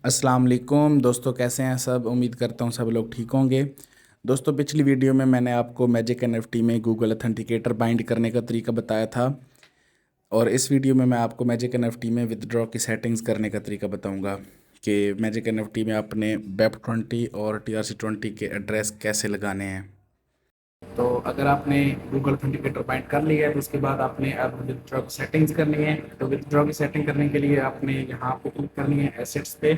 अस्सलाम वालेकुम दोस्तों, कैसे हैं सब। उम्मीद करता हूँ सब लोग ठीक होंगे। दोस्तों, पिछली वीडियो में मैंने आपको मैजिक एनएफटी में गूगल अथेंटिकेटर बाइंड करने का तरीका बताया था, और इस वीडियो में मैं आपको मैजिक एनएफटी में विदड्रॉ की सेटिंग्स करने का तरीका बताऊंगा कि मैजिक एनएफटी में आपने वेब20 और TRC20 के एड्रेस कैसे लगाने हैं। तो अगर आपने गूगल अथेंटिकेटर बाइंड कर लिया है तो उसके बाद आपने अब विदड्रॉ की सेटिंग्स करनी है। तो विदड्रॉ की सेटिंग करने के लिए आपने यहाँ पे क्लिक करनी है एसेट्स पे।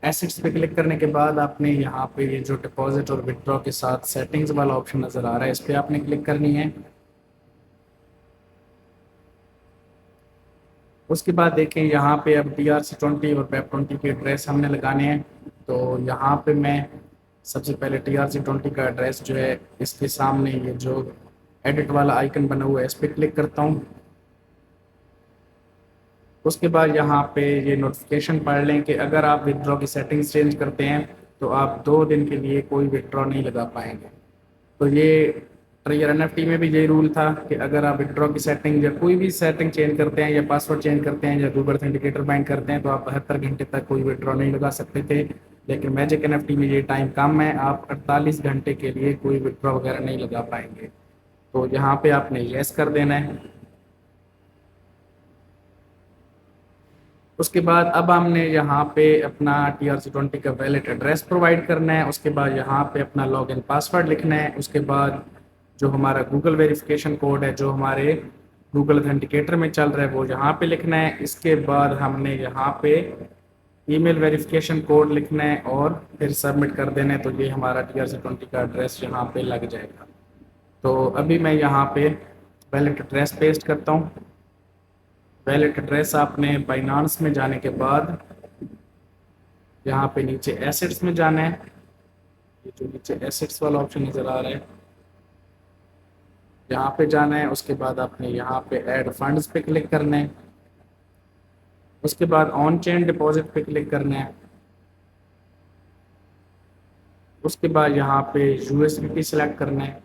एसेट्स पे क्लिक करने के बाद आपने यहाँ पे ये जो डिपॉजिट और विड्रॉ के साथ सेटिंग्स वाला ऑप्शन नज़र आ रहा है, इस पर आपने क्लिक करनी है। उसके बाद देखें यहाँ पे अब TRC20 और वेब20 के एड्रेस हमने लगाने हैं। तो यहाँ पे मैं सबसे पहले TRC20 का एड्रेस जो है इसके सामने ये जो एडिट वाला आइकन बना हुआ है इस पर क्लिक करता हूँ। उसके बाद यहाँ पे ये नोटिफिकेशन पढ़ लें कि अगर आप विड्रॉ की सेटिंग्स चेंज करते हैं तो आप 2 दिन के लिए कोई विड्रॉ नहीं लगा पाएंगे। तो ये ट्रिगर एनएफटी में भी यही रूल था कि अगर आप विड्रॉ की सेटिंग या कोई भी सेटिंग चेंज करते हैं या पासवर्ड चेंज करते हैं या गूगल ऑथेंटिकेटर बाइंड करते हैं तो आप 72 घंटे तक कोई विड्रॉ नहीं लगा सकते थे। लेकिन मैजिक एनएफटी में ये टाइम कम है, आप 48 घंटे के लिए कोई विड्रॉ वगैरह नहीं लगा पाएंगे। तो यहाँ पे आपने येस कर देना है। उसके बाद अब हमने यहाँ पे अपना TRC20 का वैलिड एड्रेस प्रोवाइड करना है। उसके बाद यहाँ पे अपना लॉगिन पासवर्ड लिखना है। उसके बाद जो हमारा गूगल वेरिफिकेशन कोड है जो हमारे गूगल ऑथेंटिकेटर में चल रहा है वो यहाँ पे लिखना है। इसके बाद हमने यहाँ पे ईमेल वेरिफिकेशन कोड लिखना है और फिर सबमिट कर देना है। तो ये हमारा TRC20 का एड्रेस यहाँ पे लग जाएगा। तो अभी मैं यहाँ पे वैलिड एड्रेस पेस्ट करता हूँ। वैलिड एड्रेस आपने बाइनांस में जाने के बाद यहाँ पे नीचे एसेट्स में जाना है। ये जो नीचे एसेट्स वाला ऑप्शन नज़र आ रहा है यहाँ पे जाना है। उसके बाद आपने यहाँ पे ऐड फंड्स पे क्लिक करना है। उसके बाद ऑन चेन डिपॉजिट पे क्लिक करना है। उसके बाद यहाँ पे USDT सेलेक्ट करना है।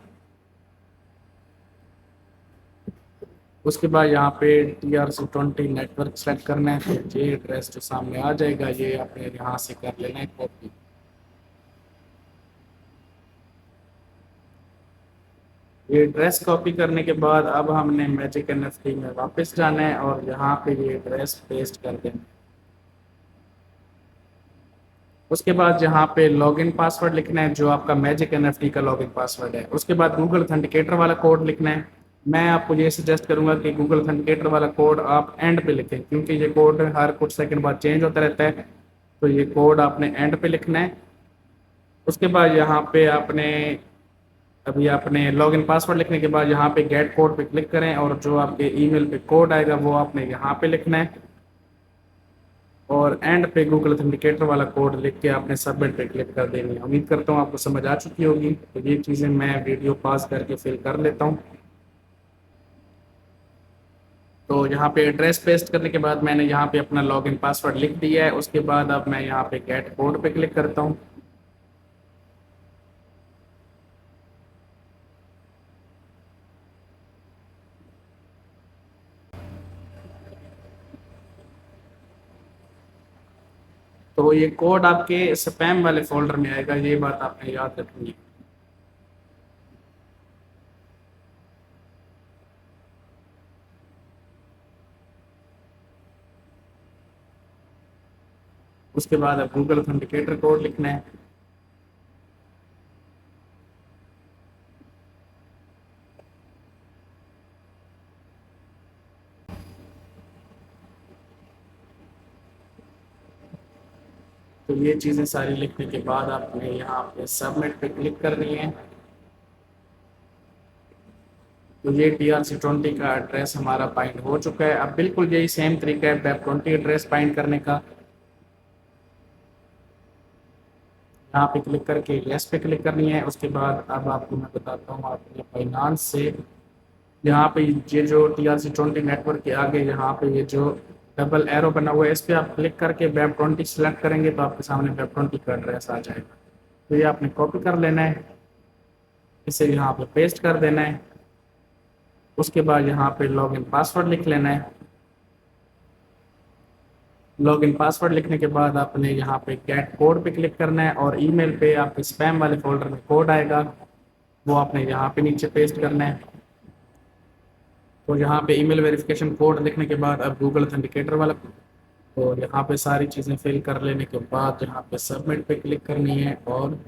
उसके बाद यहाँ पे TRC20 नेटवर्क सेलेक्ट करना है। तो ये एड्रेस जो सामने आ जाएगा ये आपने यहाँ से कर लेना है कॉपी। ये एड्रेस कॉपी करने के बाद अब हमने मैजिक एनएफटी में वापस जाना है और यहाँ पे ये एड्रेस पेस्ट कर देना है। उसके बाद यहाँ पे लॉगिन पासवर्ड लिखना है जो आपका मैजिक एनएफटी का लॉगिन पासवर्ड है। उसके बाद गूगल ऑथेंटिकेटर वाला कोड लिखना है। मैं आपको ये सजेस्ट करूंगा कि गूगल ऑथेंटिकेटर वाला कोड आप एंड पे लिखें क्योंकि ये कोड हर कुछ सेकंड बाद चेंज होता रहता है। तो ये कोड आपने एंड पे लिखना है। उसके बाद यहाँ पे आपने अभी आपने लॉगिन पासवर्ड लिखने के बाद यहाँ पे गेट कोड पे क्लिक करें और जो आपके ईमेल पे कोड आएगा वो आपने यहाँ पे लिखना है और एंड पे गूगल ऑथेंटिकेटर वाला कोड लिख के आपने सबमिट पे क्लिक कर देनी है। उम्मीद करता हूँ आपको समझ आ चुकी होगी। तो ये चीज़ें मैं वीडियो पास करके फिल कर लेता हूँ। तो यहाँ पे एड्रेस पेस्ट करने के बाद मैंने यहाँ पे अपना लॉगिन पासवर्ड लिख दिया है। उसके बाद अब मैं यहाँ पे गेट कोड पे क्लिक करता हूँ। तो ये कोड आपके स्पैम वाले फोल्डर में आएगा, ये बात आपने याद रखनी है। उसके बाद अब गूगल ऑथेंटिकेटर कोड लिखना है। तो ये चीज़ें सारी लिखने के बाद आपने यहाँ पे सबमिट पे क्लिक करनी है। तो ये TRC20 का एड्रेस हमारा बाइंड हो चुका है। अब बिल्कुल यही सेम तरीका है वेब20 एड्रेस बाइंड करने का। यहाँ पे क्लिक करके यस पे क्लिक करनी है। उसके बाद अब आपको मैं बताता हूँ आपने फाइनांस से यहाँ पे ये जो TRC20 नेटवर्क के आगे यहाँ पे ये जो डबल एरो बना हुआ है इस पर आप क्लिक करके वेब20 सेलेक्ट करेंगे तो आपके सामने वेब20 का एड्रेस आ जाएगा। तो ये आपने कॉपी कर लेना है, इसे यहाँ पे पेस्ट कर देना है। उसके बाद यहाँ पे लॉगिन पासवर्ड लिख लेना है। लॉगिन पासवर्ड लिखने के बाद आपने यहाँ पे गेट कोड पे क्लिक करना है और ईमेल पे आपके स्पैम वाले फोल्डर में कोड आएगा, वो आपने यहाँ पे नीचे पेस्ट करना है। तो यहाँ पे ईमेल वेरिफिकेशन कोड लिखने के बाद अब गूगल ऑथेंटिकेटर वाला, तो यहाँ पे सारी चीज़ें फिल कर लेने के बाद यहाँ पे सबमिट पे क्लिक करनी है और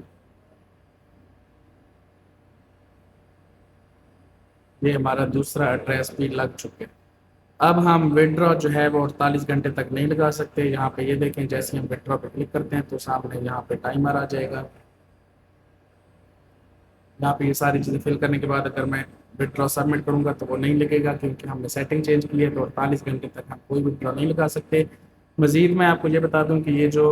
ये हमारा दूसरा एड्रेस भी लग चुका है। अब हम विड्रॉ जो है वो 48 घंटे तक नहीं लगा सकते। यहाँ पे ये देखें, जैसे हम विड्रॉ पे क्लिक करते हैं तो सामने यहाँ पे टाइमर आ जाएगा। यहाँ पे ये सारी चीज़ें फिल करने के बाद अगर मैं विड्रॉ सबमिट करूँगा तो वो नहीं लगेगा, क्योंकि हमने सेटिंग चेंज की है। तो 48 घंटे तक हम कोई विड्रॉ नहीं लगा सकते। मज़ीद मैं आपको ये बता दूँ कि ये जो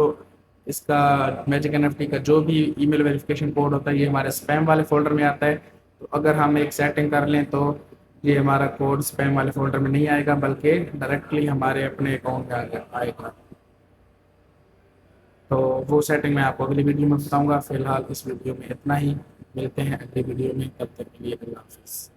इसका मैजिक एनएफटी का जो भी ईमेल वेरिफिकेशन कोड होता है ये हमारे स्पैम वाले फोल्डर में आता है। तो अगर हम एक सेटिंग कर लें तो ये हमारा कोड स्पैम वाले फोल्डर में नहीं आएगा, बल्कि डायरेक्टली हमारे अपने अकाउंट में आएगा। तो वो सेटिंग मैं आपको अगली वीडियो में बताऊंगा। फिलहाल इस वीडियो में इतना ही, मिलते हैं अगली वीडियो में, तब तक के लिए अल्लाह हाफिज़।